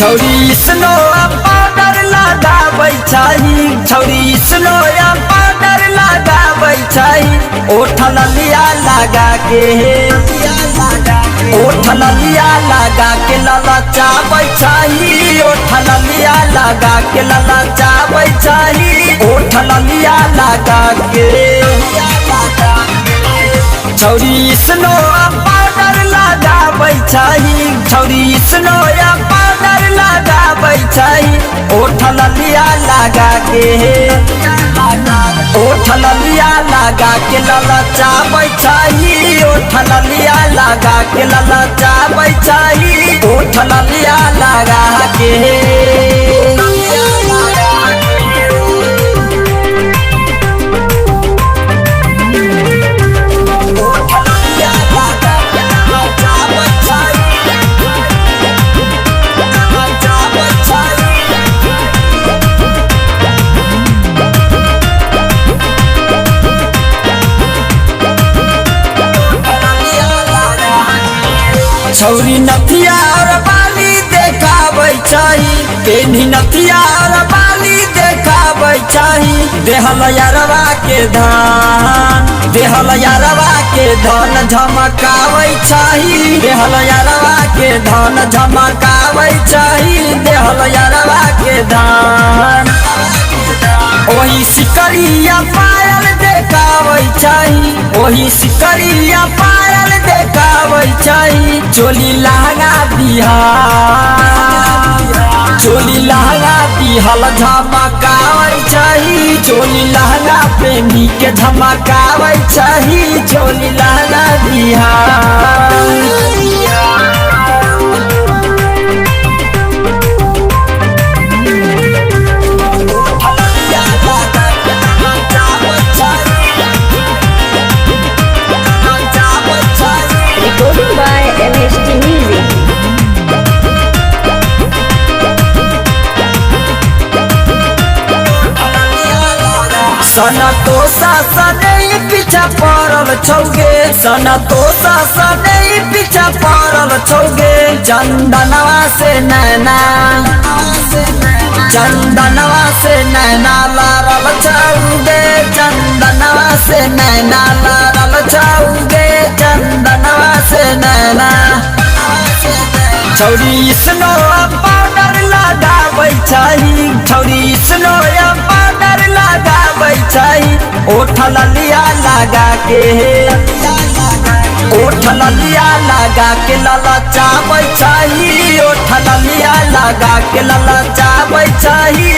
छौरी snow powder लगाबै छै छौरी स्नो पाउडर लगाबै छै ओठ लिया लगा के ओठ लिया लगा के ललचाबै छै ओठ लिया लगा के ललचाबै छै ओठ लिया लगा के छौरी स्नो पाउडर लगाबै छै छौरी स्नो पाउडर लगाबै छै ओठ लिया लगा के ओठ लिया लगा के ललचाबै छै ओठ लिया लगा के ललचाबै छै ओठ लिया लगा के छौरी नथिया और बाली देखाबै छै पेन्ही नथिया और बाली देखाबै छै देहल यारवा के धान देहल यारवा के धन झमकाबै छै देहल यारवा के धन झमकाबै छै देहल यारवा के धान ओही सिकरिया पायल देखाबै छै ओही सिकरिया पायल देखाबै छै चोली लहंगा चोली लहंगा दिहल झमकाबै छै चोली लहंगा पेनी के झमकाबै छै चोली लहंगा दिहल Recording by MHT Music. सनतोषा सने पीछा पड़ल छौगे सनतोषा सने पीछा पड़ल छौगे चंदनवा से नैना चंदनवा से नैना लारल छौगे चंदनवा से नैना लारल छौगे चंदनवा से नैना छौरी स्नो पाउडर लगाबै छै छौरी स्नो पाउडर लगाबै छै ओठ लिया लगा के ओठ लिया लगा के ललचाबै छै ओठ लिया लगा के ललचाबै छै